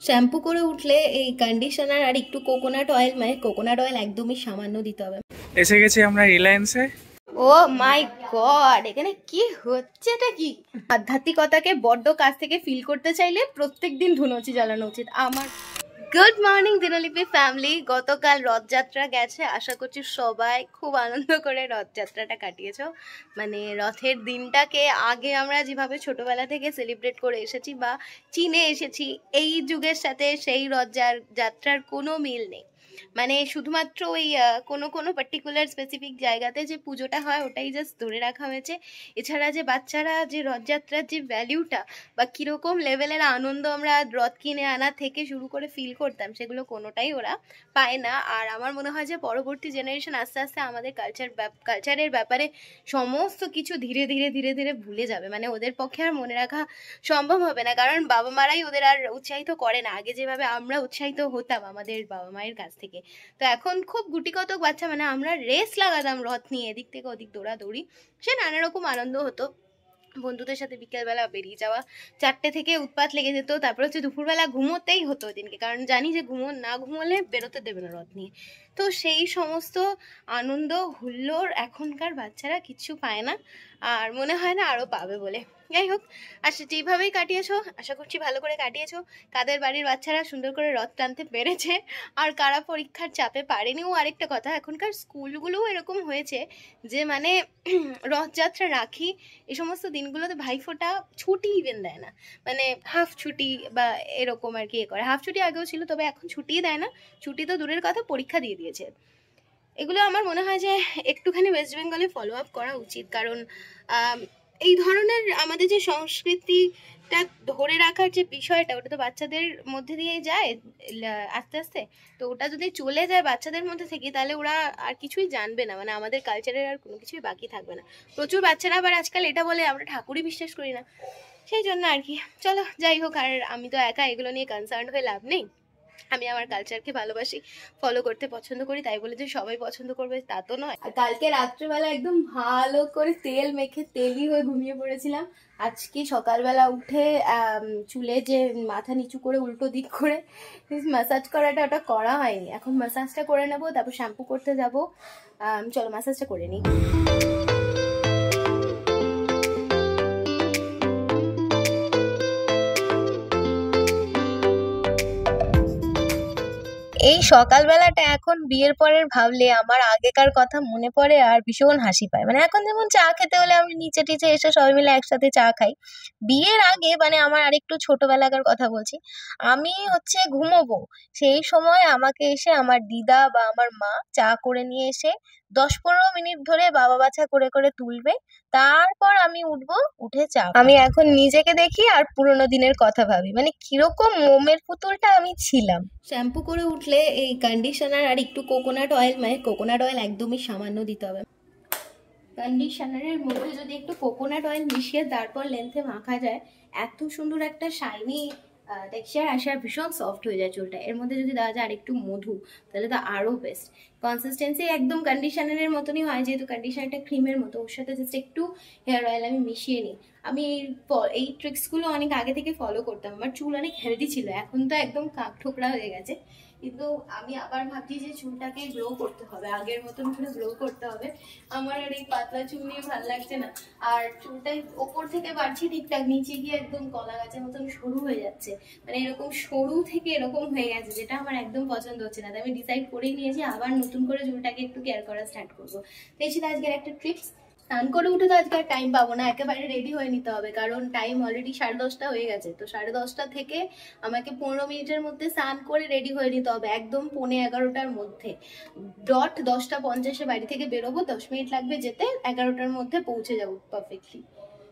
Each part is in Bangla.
শ্যাম্পু করে উঠলে এই কন্ডিশনার আর একটু কোকোনাট অয়েল, মানে কোকোনাট অয়েল একদমই সামান্য দিতে হবে। এসে গেছি আমরা রিলায়েন্সে। ও মাই গড, এখানে কি হচ্ছে? এটা কি? আধ্যাত্মিকতাকে বড্ড কাছ থেকে ফিল করতে চাইলে প্রত্যেকদিন ধুনুচি জ্বালানো উচিত আমার। গুড মর্নিং দিনলিপি ফ্যামিলি। গতকাল রথযাত্রা গেছে, আশা করছি সবাই খুব আনন্দ করে রথযাত্রাটা কাটিয়েছো। মানে রথের দিনটাকে আগে আমরা যেভাবে ছোটবেলা থেকে সেলিব্রেট করে এসেছি বা চিনে এসেছি, এই যুগের সাথে সেই রথযাত্রার কোনো মিল নেই। মানে শুধুমাত্র ওই কোনো কোনো পার্টিকুলার স্পেসিফিক জায়গাতে যে পুজোটা হয় ওটাই জাস্ট ধরে রাখা হয়েছে। এছাড়া যে বাচ্চারা যে রথযাত্রার যে ভ্যালিউটা বা কীরকম লেভেলের আনন্দ আমরা রথ কিনে আনা থেকে শুরু করে ফিল করতাম, সেগুলো কোনোটাই ওরা পায় না। আর আমার মনে হয় যে পরবর্তী জেনারেশন আস্তে আস্তে আমাদের কালচারের ব্যাপারে সমস্ত কিছু ধীরে ধীরে ধীরে ধীরে ভুলে যাবে। মানে ওদের পক্ষে আর মনে রাখা সম্ভব হবে না, কারণ বাবা মারাই ওদের আর উৎসাহিত করে না আগে যেভাবে আমরা উৎসাহিত হতাম আমাদের বাবা মায়ের কাছ থেকে। তো এখন খুব গুটিকতক বাচ্চা, মানে আমরা রেস লাগাতাম রথ নিয়ে, এদিক থেকে ওদিক দৌড়াদৌড়ি, সে নানা রকম আনন্দ হতো। বন্ধুদের সাথে বিকেলবেলা বেরিয়ে যাওয়া, 4টে থেকে উৎপাত লেগে যেত, তারপর হচ্ছে দুপুরবেলা ঘুমোতেই হতো ওদিনকে, কারণ জানি যে না ঘুমোলে বেরোতে দেবে না রথ নিয়ে। তো সেই সমস্ত আনন্দ হুল্লোড় এখনকার বাচ্চারা কিচ্ছু পায় না, আর মনে হয় না আরও পাবে বলে। যাই হোক, আচ্ছা যেভাবেই কাটিয়েছো আশা করছি ভালো করে কাটিয়েছো। কাদের বাড়ির বাচ্চারা সুন্দর করে রথ টানতে পেরেছে আর কারা পরীক্ষার চাপে পারেনিও আরেকটা কথা, এখনকার স্কুলগুলোও এরকম হয়েছে যে মানে রথযাত্রা রাখি এই সমস্ত দিনগুলোতে ভাইফোঁটা ছুটি ইভেন দেয় না, মানে হাফ ছুটি বা এরকম আর কি করে। হাফ ছুটি আগেও ছিল, তবে এখন ছুটিই দেয় না। ছুটি তো দূরের কথা, পরীক্ষা দিয়ে দিয়েছে। এগুলো আমার মনে হয় যে একটুখানি ওয়েস্ট বেঙ্গলে ফলো আপ করা উচিত, কারণ এই ধরনের আমাদের যে সংস্কৃতিটা ধরে রাখার যে বিষয়টা, ওটা তো বাচ্চাদের মধ্যে দিয়ে যায় আস্তে আস্তে। তো ওটা যদি চলে যায় বাচ্চাদের মধ্যে থেকে, তাহলে ওরা আর কিছুই জানবে না, মানে আমাদের কালচারের আর কোনো কিছুই বাকি থাকবে না। প্রচুর বাচ্চারা আবার আজকাল এটা বলে আমরা ঠাকুরই বিশ্বাস করি না, সেই জন্য আর কি। চলো যাই হোক, আর আমি তো একা এগুলো নিয়ে কনসার্ন হয়ে লাভ নেই। আমি আমার কালচারকে ভালোবাসি, ফলো করতে পছন্দ করি, তাই বলে যে সবাই পছন্দ করবে তা তো নয়। আর কালকে রাত্রেবেলা একদম ভালো করে তেল মেখে তেলি হয়ে ঘুমিয়ে পড়েছিলাম। আজকে সকালবেলা উঠে চুলে যে মাথা নিচু করে উল্টো দিক করে ম্যাসাজ করাটা, ওটা করা হয়নি। এখন ম্যাসাজটা করে নেবো, তারপর শ্যাম্পু করতে যাবো। চলো ম্যাসাজটা করে নিই। এই সকালবেলাটা এখন বিয়ের পরের ভাবলে আমার আগেকার কথা মনে পড়ে আর ভীষণ হাসি পায়। মানে এখন যেমন চা খেতে হলে আমি নিচে টিচে এসে সবাই মিলে একসাথে চা খাই, বিয়ের আগে মানে আমার আরেকটু ছোটবেলাকার কথা বলছি, আমি হচ্ছে ঘুমোবো, সেই সময় আমাকে এসে আমার দিদা বা আমার মা চা করে নিয়ে এসে 10-15 মিনিট ধরে বাবা বাছা করে করে তুলবে, তারপর আমি উঠবো, উঠে চা। আমি এখন নিজেকে দেখি আর পুরোনো দিনের কথা ভাবি, মানে কিরকম মোমের পুতুলটা আমি ছিলাম। শ্যাম্পু করে উঠলে এই কন্ডিশনার আর একটু কোকোনাট অয়েল, মানে কোকোনাট অয়েল একদমই সামান্য দিতে হবে। কন্ডিশনারের মধ্যে যদি একটু কোকোনাট অয়েল মিশিয়ে তারপর লেন্থে মাখা যায়, এত সুন্দর একটা শাইনি টেক্সচার আসে আর ভীষণ সফট হয়ে যায় চুলটা। এর মধ্যে যদি দেওয়া যায় আর একটু মধু, তাহলে তো আরও বেস্ট। কনসিস্টেন্সি একদম কন্ডিশনারের মতনই হয়, যেহেতু কন্ডিশনারটা ক্রিমের মতো, ওর সাথে জাস্ট একটু হেয়ার অয়েল আমি মিশিয়ে নিই। আমি এই ট্রিক্সগুলো অনেক আগে থেকে ফলো করতাম, আমার চুল অনেক হেলদি ছিল, এখন তো একদম কাক ঠোকরা হয়ে গেছে। কিন্তু আমি আবার ভাবছি যে চুলটাকে গ্রো করতে হবে, আগের মতন করে গ্রো করতে হবে। আমার আর এই পাতলা চুল নিয়ে ভালো লাগছে না, আর চুলটাই ওপর থেকে বাড়ছে ঠিকঠাক, নিচে গিয়ে একদম কলা গাছের মতন সরু হয়ে যাচ্ছে, মানে এরকম সরু থেকে এরকম হয়ে গেছে, যেটা আমার একদম পছন্দ হচ্ছে না। তাই আমি ডিসাইড করেই নিয়েছি আবার নতুন করে চুলটাকে একটু কেয়ার করা স্টার্ট করবো। তো এই ছিল আজকের একটা ট্রিপস। স্নান করে উঠে তো আজকে আর টাইম পাবো না, একেবারে রেডি হয়ে নিতে হবে, কারণ টাইম অলরেডি 10:30 হয়ে গেছে। তো 10:30 থেকে আমাকে 15 মিনিটের মধ্যে স্নান করে রেডি হয়ে নিতে হবে, একদম 11:15-র মধ্যে ডট। 10:50-এ বাড়ি থেকে বেরোবো, 10 মিনিট লাগবে যেতে, 11টার মধ্যে পৌঁছে যাবো পারফেক্টলি।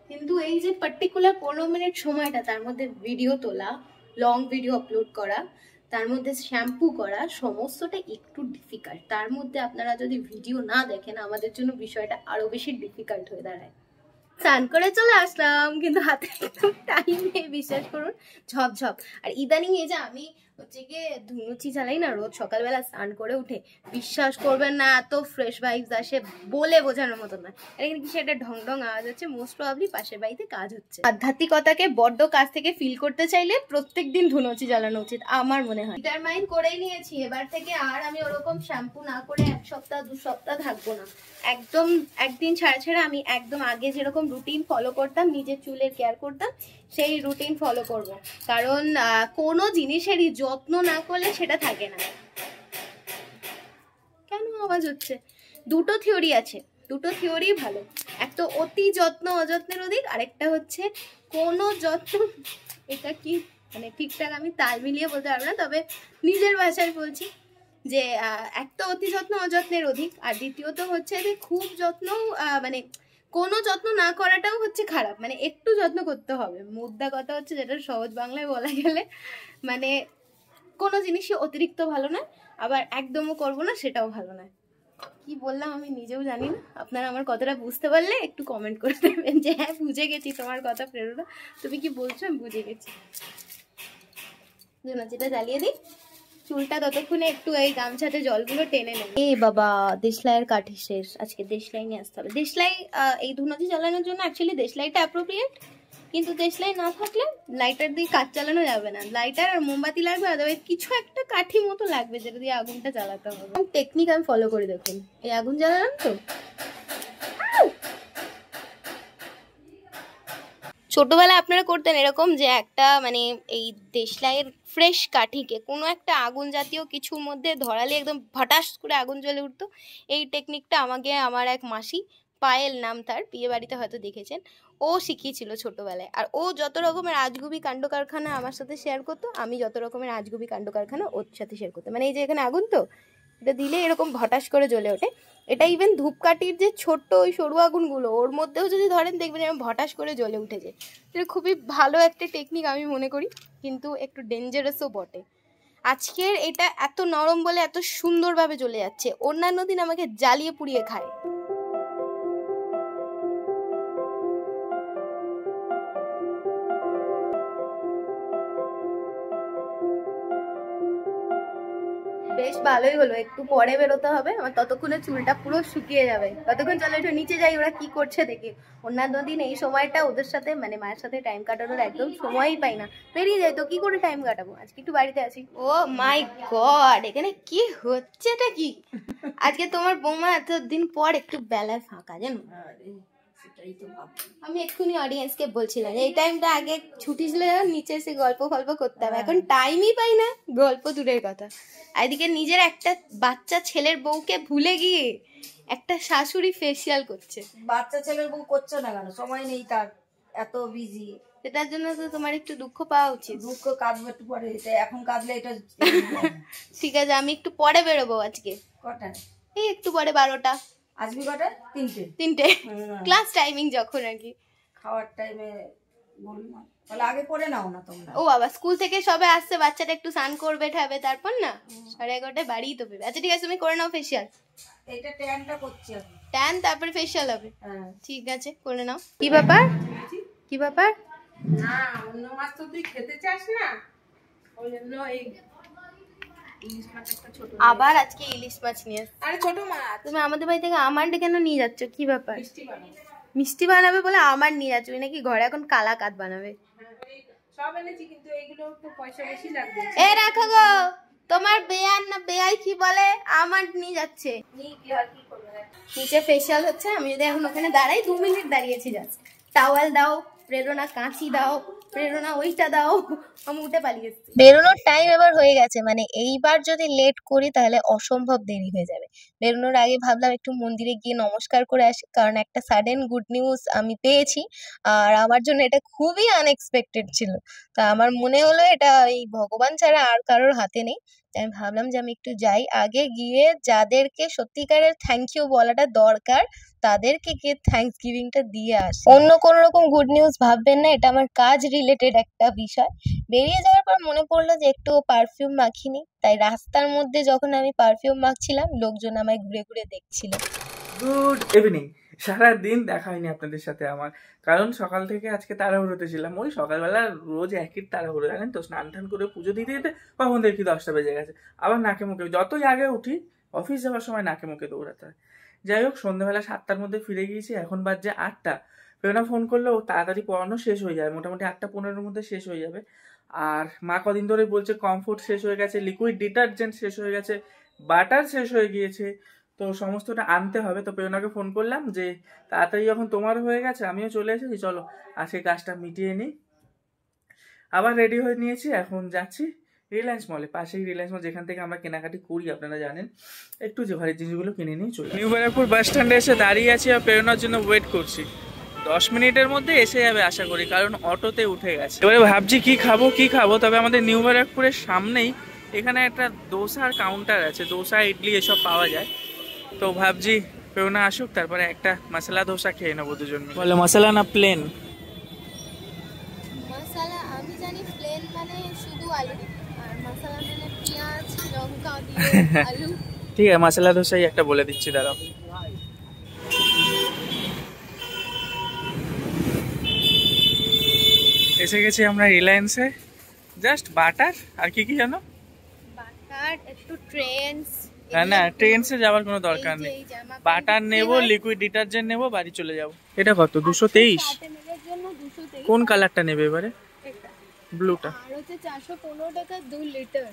কিন্তু এই যে পার্টিকুলার 15 মিনিট সময়টা, তার মধ্যে ভিডিও তোলা, লং ভিডিও আপলোড করা, তার মধ্যে শ্যাম্পু করা, সমস্তটা একটু ডিফিকাল্ট। তার মধ্যে আপনারা যদি ভিডিও না দেখেন, আমাদের জন্য বিষয়টা আরো বেশি ডিফিকাল্ট হয়ে দাঁড়ায়। স্নান করে চলে আসলাম, কিন্তু হাতে একদম টাইম নেই, বিশ্বাস করুন, ঝপঝপ। আর ইদানিং এই যে আমি হচ্ছে গিয়ে ধুনুচি চালাই না রোজ সকালবেলা স্নান করে উঠে, বিশ্বাস করবেন না এত ফ্রেশ ভাইবস আসে, বলে বোঝানোর মতো না। এখানে কিছু একটা ঢং ঢং আওয়াজ হচ্ছে, মোস্ট প্রবাবলি পাশের বাড়িতে কাজ হচ্ছে। আধ্যাত্মিকতাকে বড্ড কাছ থেকে ফিল করতে চাইলে প্রত্যেকদিন ধুনুচি জ্বালানো উচিত আমার মনে হয়। ডিটারমাইন করেই নিয়েছি এবার থেকে আর আমি ওরকম শ্যাম্পু না করে 1 সপ্তাহ 2 সপ্তাহ থাকবো না। একদম একদিন ছাড়া ছাড়া আমি একদম আগে যেরকম রুটিন ফলো করতাম, নিজের চুলের কেয়ার করতাম, সেই রুটিন ফলো করব। কারণ কোনো জিনিসেরই যত্ন না করলে সেটা থাকে না। কেন আওয়াজ হচ্ছে? দুটো থিওরি আছে, দুটো থিওরি ভালো। একটা অতি যত্ন অযত্নের অধিক, আরেকটা হচ্ছে কোনো যত্ন, এটা কি মানে ঠিকঠাক আমি তাল মিলিয়ে বলতে পারবো না, তবে নিজের ভাষায় বলছি যে একটা অতি যত্ন অযত্নের অধিক, আর দ্বিতীয়ত হচ্ছে যে খুব যত্ন মানে কোনো যত্ন না করাটাও হচ্ছে খারাপ, মানে একটু যত্ন করতে হবে। মুদ্রা কথা হচ্ছে, যেটা সহজ বাংলায় বলা গেলে মানে কোনো জিনিসই অতিরিক্ত ভালো নয়, আবার একদমও করবো না সেটাও ভালো নয়। কি বললাম আমি নিজেও জানি না। আপনারা আমার কথাটা বুঝতে পারলে একটু কমেন্ট করে দেবেন যে হ্যাঁ বুঝে গেছি তোমার কথা প্রেরণা, তুমি কি বলছো আমি বুঝে গেছি। যেটা জ্বালিয়ে দিই, চুলটা ততক্ষণে একটু এই গামছাতে জলগুলো টেনে নেব। এ বাবা, দেশলাইয়ের কাঠি শেষ, আজকে দেশলাই নিয়ে আসতে হবে। দেশলাই এই ধুনুচি জ্বালানোর জন্য অ্যাকচুয়ালি দেশলাইটা অ্যাপ্রোপ্রিয়েট, কিন্তু দেশলাই না থাকলে লাইটার দিয়ে কাজ চালানো যাবে না। লাইটার আর মোমবাতি লাগবে, আদারওয়াইজ কিছু একটা কাঠি মতো লাগবে যেটা দিয়ে আগুনটা জ্বালাতে হবে। টেকনিক আমি ফলো করে দেখুন। এই আগুন জ্বালালাম তো, ছোটবেলায় আপনারা করতেন এরকম যে একটা মানে এই দেশলাইয়ের ফ্রেশ কাঠিকে কোনো একটা আগুন জাতীয় কিছুর মধ্যে ধরালে একদম হঠাৎ করে আগুন জ্বলে উঠতো। এই টেকনিকটা আমাকে আমার এক মাসি, পায়েল নাম তার, বিয়ে বাড়িতে হয়তো দেখেছেন, ও শিখিয়েছিল ছোটবেলায়। আর ও যত রকমের আজগুবি কাণ্ড কারখানা আমার সাথে শেয়ার করতো, আমি যত রকমের আজগুবি কাণ্ড কারখানা ওর সাথে শেয়ার করতাম। মানে এই যে এখানে আগুন, তো এটা দিলে এরকম হঠাৎ করে জ্বলে ওঠে। এটা ইভেন ধূপকাঠির যে ছোট্ট ওই সরু আগুনগুলো, ওর মধ্যেও যদি ধরেন দেখবেন এরকম হঠাৎ করে জ্বলে উঠেছে। এটা খুবই ভালো একটা টেকনিক আমি মনে করি, কিন্তু একটু ডেঞ্জারাসও বটে। আজকের এটা এত নরম বলে এত সুন্দরভাবে জ্বলে যাচ্ছে, অন্যান্য দিন আমাকে জ্বালিয়ে পুড়িয়ে খায়। বেশ ভালোই হলো, একটু পরে বেরোতে হবে আমার, ততক্ষণে চুলটা পুরো শুকিয়ে যাবে। ততক্ষণ চলো একটু নিচে যাই, ওরা কি করছে দেখি। অন্যান্য দিন এই সময়টা ওদের সাথে মানে মায়ের সাথে টাইম কাটানোর একদম সময়ই পাই না, বেরিয়ে যাই তো কি করে টাইম কাটাবো। আজকে একটু বাড়িতে আছি। ও মাই গড, এখানে কি হচ্ছে, এটা কি? আজকে তোমার বৌমা এতদিন পর একটু বেলায় ফাঁকা, জানো? আমি এক্ষুনি অডিয়েন্সকে বলছিলাম এই টাইমটা আগে ছুটি ছিল, নিচে এসে গল্প ফল্প করতে হবে, এখন টাইমই পাই না, গল্প দূরের কথা। এদিকে নিজের একটা বাচ্চা ছেলের বউকে ভুলে গিয়ে একটা শাশুড়ি ফেসিয়াল করছে। বাচ্চা ছেলের বউ করছে না কেন? সময় নেই তার, এত বিজি। সেটার জন্য তো তোমার একটু দুঃখ পাওয়া উচিত। দুঃখ কাঁদবে একটু পরে, এখন কাঁদলে এটা ঠিক আছে, আমি একটু পরে বেরোবো আজকে। কটায়? এই একটু পরে 12টা। আসবি কটায়? 3টে। ক্লাস টাইমিং যখন আর কি, খাওয়ার টাইমে বললাম, তাহলে আগে করে নাও না তোমরা। ও বাবা, স্কুল থেকে সবে আসছে, বাচ্চাটা একটু স্নান করবে ঠাবে, তারপর না 11:30 বাড়িই তো পেবে। আচ্ছা ঠিক আছে, তুমি করে নাও ফেসিয়াল। এটা ট্যানটা করছি আমি। ট্যান তারপরে ফেসিয়াল হবে? হ্যাঁ ঠিক আছে, করে নাও। কি ব্যাপার, কি ব্যাপার? না, অন্য মাছ তো তুই খেতে চাস না, ওই জন্য এই ইলিশ মাছ একটা ছোট। আবার আজকে ইলিশ মাছ নিয়ে আসছে। আরে ছোট মাছ, তুমি আমাদের বাড়ি থেকে আমার কেন নিয়ে যাচ্ছ, কি ব্যাপার? মিষ্টি বানাবো। মিষ্টি বানাবে বলে আমার নিয়ে যাচ্ছ, নাকি ঘরে এখন কালা কাত বানাবে? হ্যাঁ, এই সব এনেছি, কিন্তু এইগুলো একটু পয়সা বেশি লাগবে। এ রাখো গো, তোমার বেয়ান না বেয়াই কি বলে, আমার নিয়ে যাচ্ছে। নিচে ফেসিয়াল হচ্ছে, আমি যদি এখন ওখানে দাঁড়াই 2 মিনিট দাঁড়িয়েছি, জাস্ট টাওয়াল দাও প্রেরণা, কাঁচি দাও প্রেরণা, ওইটা দাও, আমি উঠে পালিয়ে এসেছি। বেরোনোর টাইম এবার হয়ে গেছে, মানে এইবার যদি লেট করি তাহলে অসম্ভব দেরি হয়ে যাবে। বেরোনোর আগে ভাবলাম একটু মন্দিরে গিয়ে নমস্কার করে আসি, কারণ একটা সাডেন গুড নিউজ আমি পেয়েছি, আর আমার জন্য এটা খুবই আনএক্সপেক্টেড ছিল। তা আমার মনে হলো এটা এই ভগবান ছাড়া আর কারোর হাতে নেই। আমি ভাবলাম যে আমি একটু যাই, আগে গিয়ে যাদেরকে সত্যিকারের থ্যাংক ইউ বলাটা দরকার তাদেরকে গিয়ে থ্যাঙ্কস গিভিংটা দিয়ে আসি। অন্য কোনো রকম গুড নিউজ ভাববেন না, এটা আমার কাজ রিলেটেড একটা বিষয়। বেরিয়ে যাওয়ার পর মনে পড়লো যে একটু পারফিউম মাখিনি, তাই রাস্তার মধ্যে যখন আমি পারফিউম মাখছিলাম লোকজন আমায় ঘুরে ঘুরে দেখছিল। Good evening. সারা দিন দেখা হয়নি আপনাদের সাথে আমার, কারণ সকাল থেকে আজকে তাড়াহুড়োতে ছিলাম। ওই সকালবেলা রোজ একই তাড়াহুড়ো, জানেন তো, স্নান টান করে পুজো দিতে দিতে কখন দেখি 10টা বেজে গেছে। আবার নাকে মুখে যতই আগে উঠি অফিস যাওয়ার সময় নাকে মুখে দৌড়াতে হয়। যাই হোক, সন্ধ্যাবেলা 7টার মধ্যে ফিরে গিয়েছি, এখন বাজছে 8টা। প্রেরণা ফোন করলে ও তাড়াতাড়ি পড়ানো শেষ হয়ে যায়, মোটামুটি 8টা 15-এর মধ্যে শেষ হয়ে যাবে। আর মা কদিন ধরে বলছে কমফোর্ট শেষ হয়ে গেছে, লিকুইড ডিটারজেন্ট শেষ হয়ে গেছে, বাটার শেষ হয়ে গিয়েছে, তো সমস্তটা আনতে হবে। তো প্রেরণাকে ফোন করলাম যে তাড়াতাড়ি যখন তোমার হয়ে গেছে আমিও চলে এসেছি, চলো আজকে কাজটা মিটিয়ে নিই। আবার রেডি হয়ে নিয়েছি, এখন যাচ্ছি রিলায়েন্স মলে, পাশেই রিলায়েন্স মল, যেখান থেকে আমরা কেনাকাটি করি আপনারা জানেন। একটু যে ঘরের জিনিসগুলো কিনে নিয়ে চলি। নিউ ব্যারাকপুর বাস স্ট্যান্ডে এসে দাঁড়িয়ে আছি আর প্রেরণার জন্য ওয়েট করছি। 10 মিনিটের মধ্যে এসে যাবে আশা করি, কারণ অটোতে উঠে গেছে। এবারে ভাবছি কি খাবো। তবে আমাদের নিউ ব্যারাকপুরের সামনেই এখানে একটা দোসার কাউন্টার আছে, দোসা ইডলি এসব পাওয়া যায়। তো ভাবছি প্রেরণা আসুক, তারপরে একটা মশলা দোসা খেয়ে নেবো দুজন মিলে। বলে মশলা না প্লেন? মশলা আমি জানি প্লেন মানে শুধু আলু, আর মশলা মানে পেঁয়াজ লঙ্কা দিয়ে আলু। ঠিক আছে, মশলা দোসাই একটা বলে দিচ্ছি, দাঁড়াও। এসে গেছি আমরা রিলায়েন্সে। জাস্ট বাটার আর কি জানো, বাটার, একটু ট্রেন্স। না ট্রেন্সে যাওয়ার কোনো দরকার নেই। বাটার নেবো, লিকুইড ডিটারজেন্ট নেবো, বাড়ি চলে যাবো। এটা কত? 223। কোন কালারটা নেবে এবারে? ব্লুটা। আর হচ্ছে 415 টাকা 2 লিটার।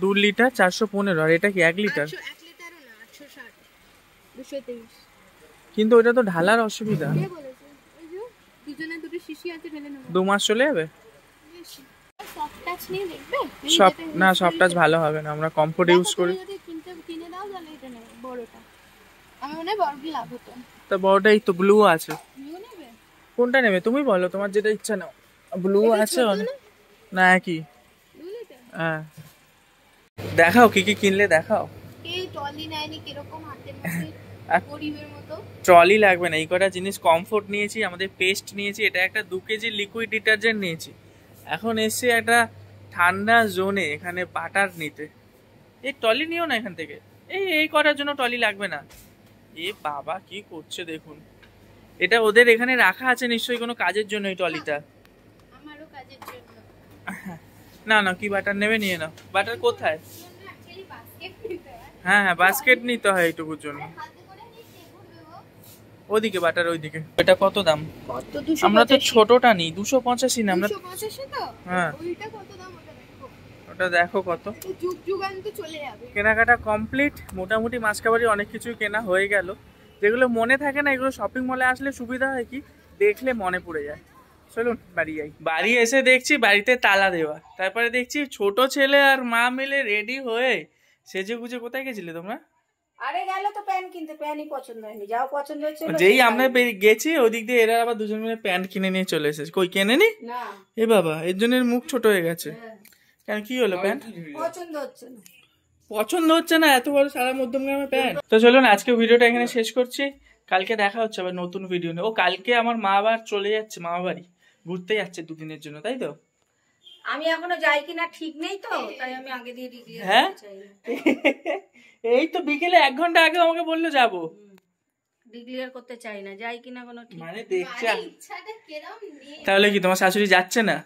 2 লিটার 415। আর এটা কি 1 লিটার? 1 লিটারও না, 860 223। কিন্তু ওটা তো ঢালার অসুবিধা। কে বলেছে? ওই যে দুজনে দুটো শিশি আছে, ঢেলে নেব। 2 মাস চলে যাবে। সফট টাচ নিয়ে দেখবে? সফট টাচ ভালো হবে না, আমরা কমফোর্ট ইউজ করি। যদি কিনে দাও তাহলে এটা নেব, বড়টা। আমি মনে হয় বড়টা লাভ হতো। তা বড়টাই তো, ব্লু আছে। নিউ নেবে? কোনটা নেবে তুমি বলো, তোমার যেটা ইচ্ছা নাও। ব্লু আছে না একই? 2 লিটার। হ্যাঁ, দেখাও কি কি কিনলে দেখাও। এই টলি নাইনি কিরকম হাতের মধ্যে গরিবের মতো। ট্রলি লাগবে না, এই কটা জিনিস কমফোর্ট নিয়েছি, আমাদের পেস্ট নিয়েছি, এটা একটা 2 কেজি লিকুইড ডিটারজেন্ট নিয়েছি। এখন এসছি একটা ঠান্ডা জোনে এখানে বাটার নিতে। এই ট্রলি নিও না এখান থেকে, এই করার জন্য ট্রলি লাগবে না। এ বাবা কি করছে দেখুন, এটা ওদের এখানে রাখা আছে নিশ্চয়ই কোনো কাজের জন্য এই ট্রলিটা। আমারও কাজের জন্য। না কি বাটার নেবে নিয়ে নাও। বাটার কোথায়? অ্যাকচুয়ালি বাস্কেট নিতে হয়। হ্যাঁ বাস্কেট নিতে হয় এইটুকুর জন্য। হাতে করে নিতে হবে। ওদিকে বাটার ওইদিকে। এটা কত দাম? কত? 285। আমরা তো ছোটটা নিই, 285 না আমরা। 285 তো? হ্যাঁ। ওইটা কত দাম ওটা দেখো। ওটা দেখো কত। যুগ যুগান্ত চলে যাবে। কেনাকাটা কমপ্লিট, মোটামুটি মাসকাবারি অনেক কিছুই কেনা হয়ে গেল। যেগুলো মনে থাকে না, এগুলো শপিং মলে আসলে সুবিধা হয় কি, দেখলে মনে পড়ে যায়। চলুন বাড়ি যাই। বাড়ি এসে দেখছি বাড়িতে তালা দেওয়া, তারপরে দেখছি ছোট ছেলে আর মা মিলে রেডি হয়ে সেজে গুজে কোথায় গেছিলে তোমরা? আরে গেল তো প্যান্ট কিনতে, প্যান্টই পছন্দ হয়নি, যাও পছন্দ হচ্ছে। যেই আমরা গেছি ওদিক দিয়ে এরা আবার দুজন মিলে প্যান্ট কিনে নিয়ে চলে এসেছে। কই কেনেনি? না। এ বাবা, এর জন্য মুখ ছোট হয়ে গেছে কেন? কি হলো? প্যান্ট পছন্দ হচ্ছে না। পছন্দ হচ্ছে না? এত বড় সারা মধ্যমগ্রামে প্যান্ট। তো চলুন আজকে ভিডিওটা এখানে শেষ করছি, কালকে দেখা হচ্ছে আবার নতুন ভিডিও নিয়ে। ও কালকে আমার মা আবার চলে যাচ্ছে মামা বাড়ি, ঘুরতে যাচ্ছে 2 দিনের জন্য, তাই তো? আমি এখনো যাই কিনা ঠিক নেই তো, তাই আমি আগে দিয়ে ডিগ্রি। হ্যাঁ এই তো বিকেলে 1 ঘন্টা আগে আমাকে বললো যাবো। ডিক্লিয়ার করতে চাই না, যাই কিনা কোনো ঠিক। মানে দেখছি। ইচ্ছাটা কেরাম নেই। তাহলে কি তোমার শাশুড়ি যাচ্ছে না?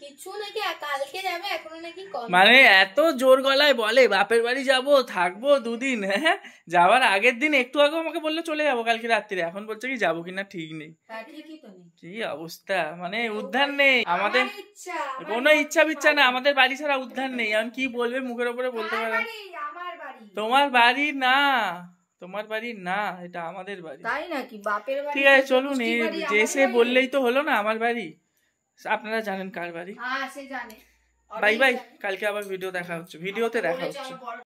কিছু নাকি কালকে যাবে, এখনো নাকি কম। মানে এত জোর গলায় বলে বাপের বাড়ি যাব, থাকবো 2 দিন। হ্যাঁ, যাওয়ার আগের দিন একটু আগে আমাকে বললো চলে যাবো কালকে রাত্রিরে, এখন বলছে কি যাবো কিনা ঠিক নেই। ঠিকই তো নেই। কি অবস্থা, মানে উদ্ধার নেই আমাদের, ইচ্ছা কোনো ইচ্ছা বিচ্ছা না, আমাদের বাড়ি ছাড়া উদ্ধার নেই। এখন কি বলবে মুখের উপরে বলতে পারে। আমার বাড়ি। তোমার বাড়ি না, তোমার বাড়ি না, এটা আমাদের বাড়ি। তাই নাকি? বাপের বাড়ি। ঠিক আছে চলুন, যে সে বললেই তো হলো না আমার বাড়ি। আপনারা জানেন কার বাড়ি। হ্যাঁ সে জানে। বাই বাই, কালকে আবার ভিডিও দেখা হচ্ছে, ভিডিওতে দেখা হচ্ছে।